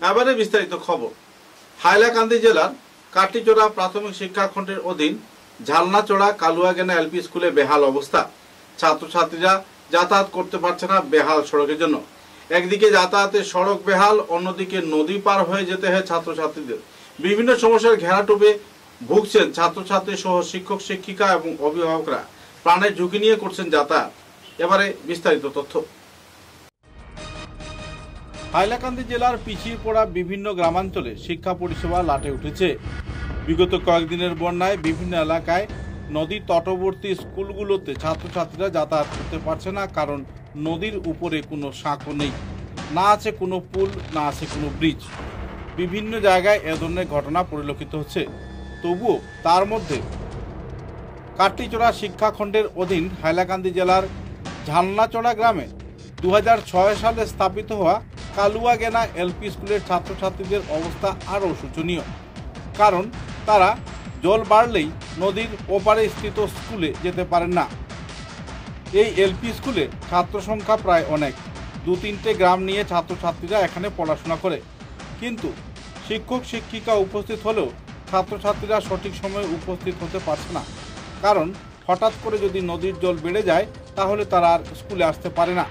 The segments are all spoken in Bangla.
এবারে বিস্তারিত খবর। হাইলাকান্দি জেলার কাটিচড়া প্রাথমিক শিক্ষা খণ্ডের অধীন ঝালনাচড়া কালুয়াগেনা এলপি স্কুলে বেহাল অবস্থা। ছাত্রছাত্রীরা যাতায়াত করতে পারছে না বেহাল সড়কের জন্য। একদিকে যাতায়াতের সড়ক বেহাল, অন্যদিকে নদী পার হয়ে যেতে হয় ছাত্রছাত্রীদের। বিভিন্ন সমস্যার ঘেরাটোপে ভুগছেন ছাত্রছাত্রী সহ শিক্ষক শিক্ষিকা এবং অভিভাবকরা। প্রাণের ঝুঁকি নিয়ে করছেন যাতায়াত। এবারে বিস্তারিত তথ্য। হাইলাকান্দি জেলার পিছিয়ে পড়া বিভিন্ন গ্রামাঞ্চলে শিক্ষা পরিষেবা লাটে উঠেছে। বিগত কয়েকদিনের বন্যায় বিভিন্ন এলাকায় নদী তটবর্তী স্কুলগুলোতে ছাত্রছাত্রীরা যাতায়াত করতে পারছে না, কারণ নদীর উপরে কোনো সাঁকো নেই, না আছে কোনো পুল, না আছে কোনো ব্রিজ। বিভিন্ন জায়গায় এ ধরনের ঘটনা পরিলক্ষিত হচ্ছে। তবুও তার মধ্যে কাটিচড়া শিক্ষাখণ্ডের অধীন হাইলাকান্দি জেলার ঝালনাচড়া গ্রামে 2006 সালে স্থাপিত হওয়া কালুয়াগেনা এলপি স্কুলের ছাত্রছাত্রীদের অবস্থা আরও শোচনীয়। কারণ তারা জল বাড়লেই নদীর ওপারে স্থিত স্কুলে যেতে পারেন না। এই এলপি স্কুলে ছাত্র সংখ্যা প্রায় অনেক, 2-3টে গ্রাম নিয়ে ছাত্রছাত্রীরা এখানে পড়াশোনা করে। কিন্তু শিক্ষক শিক্ষিকা উপস্থিত হলেও ছাত্রছাত্রীরা সঠিক সময়ে উপস্থিত হতে পারছে না, কারণ হঠাৎ করে যদি নদীর জল বেড়ে যায় তাহলে তারা আর স্কুলে আসতে পারে না।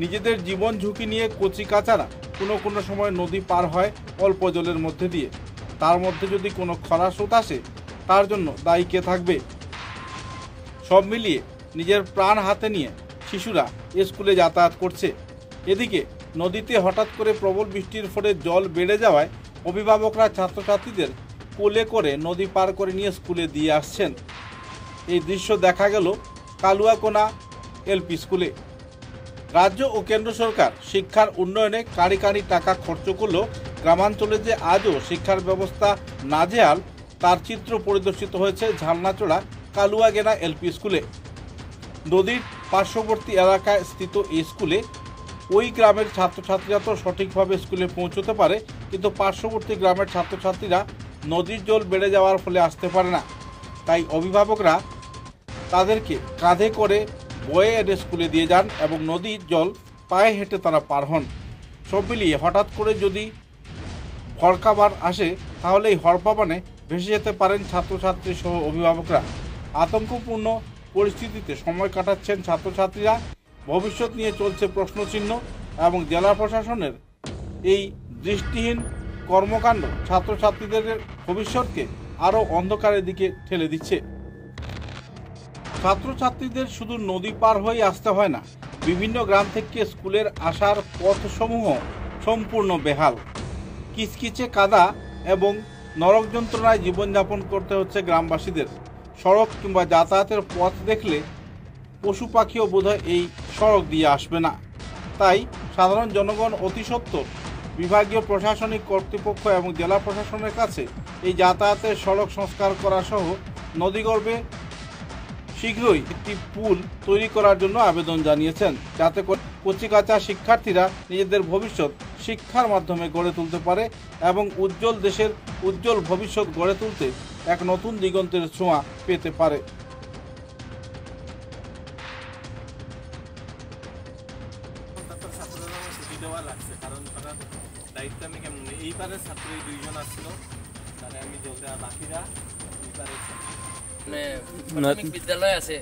নিজেদের জীবন ঝুঁকি নিয়ে কচিকাচারা কোনো সময় নদী পার হয় অল্প জলের মধ্যে দিয়ে। তার মধ্যে যদি কোনো খরা স্রোত আসে, তার জন্য দায়ী কে থাকবে? সব মিলিয়ে নিজের প্রাণ হাতে নিয়ে শিশুরা স্কুলে যাতায়াত করছে। এদিকে নদীতে হঠাৎ করে প্রবল বৃষ্টির ফলে জল বেড়ে যাওয়ায় অভিভাবকরা ছাত্রছাত্রীদের কোলে করে নদী পার করে নিয়ে স্কুলে দিয়ে আসছেন। এই দৃশ্য দেখা গেল কালুয়াগেনা এলপি স্কুলে। রাজ্য ও কেন্দ্র সরকার শিক্ষার উন্নয়নে কাঁড়ি কাঁড়ি টাকা খরচ করলেও গ্রামাঞ্চলে যে আজও শিক্ষার ব্যবস্থা নাজেহাল, তার চিত্র পরিদর্শিত হয়েছে ঝালনাচড়া কালুয়াগেনা এলপি স্কুলে। নদীর পার্শ্ববর্তী এলাকায় স্থিত এই স্কুলে ওই গ্রামের ছাত্রছাত্রীরা তো সঠিকভাবে স্কুলে পৌঁছতে পারে, কিন্তু পার্শ্ববর্তী গ্রামের ছাত্রছাত্রীরা নদীর জল বেড়ে যাওয়ার ফলে আসতে পারে না। তাই অভিভাবকরা তাদেরকে কাঁধে করে বয়ে এনে স্কুলে দিয়ে যান এবং নদীর জল পায়ে হেঁটে তারা পার হন। সব মিলিয়ে হঠাৎ করে যদি হরকাবার আসে তাহলে এই হরপাবানে ভেসে যেতে পারেন ছাত্রছাত্রী সহ অভিভাবকরা। আতঙ্কপূর্ণ পরিস্থিতিতে সময় কাটাচ্ছেন ছাত্রছাত্রীরা। ভবিষ্যৎ নিয়ে চলছে প্রশ্নচিহ্ন এবং জেলা প্রশাসনের এই দৃষ্টিহীন কর্মকাণ্ড ছাত্রছাত্রীদের ভবিষ্যৎকে আরও অন্ধকারের দিকে ঠেলে দিচ্ছে। ছাত্রছাত্রীদের শুধু নদী পার হয়ে আসতে হয় না, বিভিন্ন গ্রাম থেকে স্কুলের আসার পথসমূহ সম্পূর্ণ বেহাল। কিচকিচে কাদা এবং নরক যন্ত্রণায় জীবনযাপন করতে হচ্ছে গ্রামবাসীদের। সড়ক কিংবা যাতায়াতের পথ দেখলে পশু পাখিও বোধহয় এই সড়ক দিয়ে আসবে না। তাই সাধারণ জনগণ অতি সত্বর বিভাগীয় প্রশাসনিক কর্তৃপক্ষ এবং জেলা প্রশাসনের কাছে এই যাতায়াতের সড়ক সংস্কার করা সহ নদীগর্ভে শীঘ্রই একটি পুল তৈরি করার জন্য আবেদন জানিয়েছেন, যাতে করে কচিকাঁচা শিক্ষার্থীরা নিজেদের ভবিষ্যৎ শিক্ষার মাধ্যমে গড়ে তুলতে পারে এবং উজ্জ্বল দেশের উজ্জ্বল ভবিষ্যৎ গড়ে তুলতে এক নতুন দিগন্তের ছোঁয়া পেতে পারে। কারণ তারা দায়িত্ব আমি কেমন এই পারের ছাত্র 2জন আসছিল, তারা আমি জল দেওয়া বাকিরা এই পারের মানে প্রাথমিক বিদ্যালয় আছে,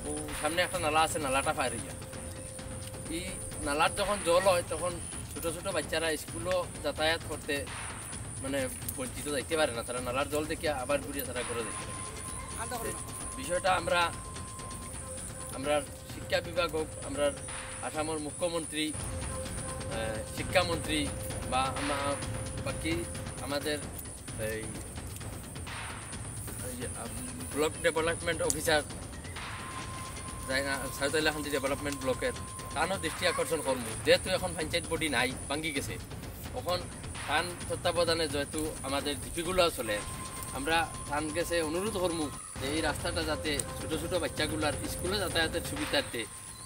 ও সামনে একটা নালা আছে, নালাটা পার হয়ে যায়। এই নালার যখন জল হয় তখন ছোট ছোট বাচ্চারা স্কুলও যাতায়াত করতে মানে বঞ্চিত দেখতে পারে না। তারা নালার জল দেখে আবার ঘুরিয়ে তারা করে দেখতে পারে। বিষয়টা আমরা শিক্ষা বিভাগ হোক, আমরা আসামের মুখ্যমন্ত্রী, শিক্ষামন্ত্রী বা বাকি আমাদের এই block development officer south Hailakandi development ব্লকের তানও দৃষ্টি আকর্ষণ করবো। যেহেতু এখন পঞ্চায়েত বডি নাই, ভাঙ্গি গেছে, তখন তান তত্ত্বাবধানে যেহেতু আমাদের জিপিগুলো চলে, আমরা তান গেছে অনুরোধ করবো যে এই রাস্তাটা যাতে ছোটো ছোটো বাচ্চাগুলার স্কুলে যাতায়াতের সুবিধার্থে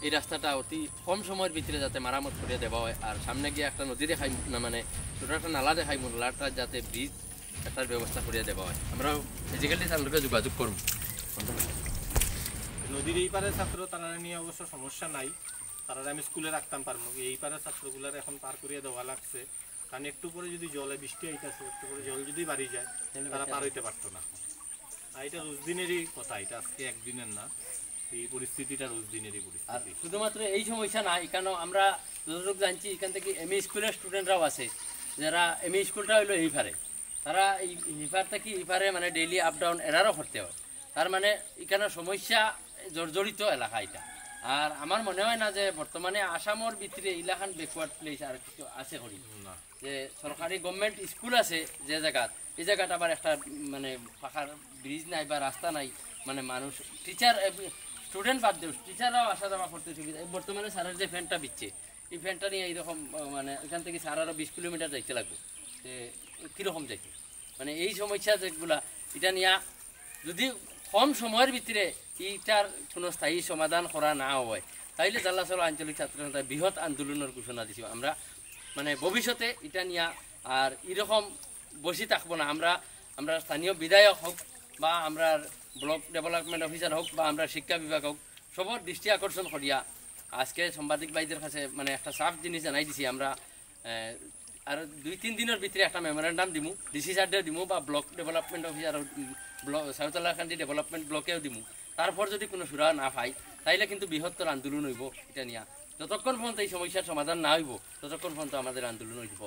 এই রাস্তাটা অতি কম সময়ের ভিতরে যাতে মারামত করে দেওয়া হয়। আর সামনে গিয়ে একটা নদী দেখাই না, মানে ছোটো একটা নালা দেখাই, নালাটা যাতে ব্রিজ একটার ব্যবস্থা করে দেওয়া হয়। আমরা ফিজিক্যালি তার লোকে যোগাযোগ করবো। নদীর এই পারের ছাত্র তারা নিয়ে অবশ্য সমস্যা নাই, তারা আমি স্কুলে রাখতাম পারবো। এই পারের ছাত্রগুলার এখন পার করিয়ে দেওয়া লাগছে, কারণ একটু পরে যদি জলে বৃষ্টি আইতেছে, একটু পরে জল যদি বাড়ি যায় তারা পার হইতে পারতো না। আর এটা রোজ দিনেরই কথা, এটা আজকে একদিনের না, এই পরিস্থিতিটা রোজ দিনেরই আর পরিস্থিতি। শুধুমাত্র এই সমস্যা না, এখানেও আমরা যতটুকু জানছি এখান থেকে এমই স্কুলের স্টুডেন্টরাও আছে, যারা এমই স্কুলটা হইলো এই পারে, তারা এই পার থেকে এই পারে মানে ডেইলি আপ ডাউন এরারও করতে হয়। তার মানে এখানে সমস্যা জর্জরিত এলাকা এটা। আর আমার মনে হয় না যে বর্তমানে আসামর ভিতরে এলাকান ব্যাকওয়ার্ড প্লেস আর কিছু আছে করি না, যে সরকারি গভর্নমেন্ট স্কুল আছে যে জায়গাত, এই জায়গাটা আবার একটা মানে পাখার ব্রিজ নাই বা রাস্তা নাই, মানে মানুষ টিচার স্টুডেন্ট বাদ দেও টিচাররাও আসা যাওয়া করতে সুবিধা। বর্তমানে স্যারের যে ফ্যানটা বিচ্ছে, এই ফ্যানটা নিয়ে এইরকম মানে এখান থেকে স্যার আরও 20 কিলোমিটার যাইতে লাগবে, যে কীরকম যাইতে মানে এই সমস্যা যেগুলা এটা নিয়ে যদি কম সময়ের ভিতরে এইটার কোনো স্থায়ী সমাধান করা না হয়, তাইলে জাল্লাচল আঞ্চলিক ছাত্র সন্থায় বৃহৎ আন্দোলনের ঘোষণা দিছি আমরা। মানে ভবিষ্যতে এটা নিয়ে আর এরকম বসে থাকবো না আমরা। আমরা স্থানীয় বিধায়ক হোক বা আমরা ব্লক ডেভেলপমেন্ট অফিসার হোক বা আমরা শিক্ষা বিভাগ হোক, সবর দৃষ্টি আকর্ষণ করিয়া আজকে সাংবাদিক ভাইদের কাছে মানে একটা সাফ জিনিস জানাই দিছি আমরা। আর 2-3 দিনের ভিতরে একটা মেমোরেন্ডাম দিমু, ডিসি সার্ডেও দিমু বা ব্লক ডেভেলপমেন্ট অফিসার ব্লক সাউথলাকান্দি ডেভেলপমেন্ট ব্লকেও দিমু। তারপর যদি কোনো সুরা না পাই তাইলে কিন্তু বৃহত্তর আন্দোলন হইব এটা নিয়ে। যতক্ষণ পর্যন্ত এই সমস্যার সমাধান না হইব ততক্ষণ পর্যন্ত আমাদের আন্দোলন হইব।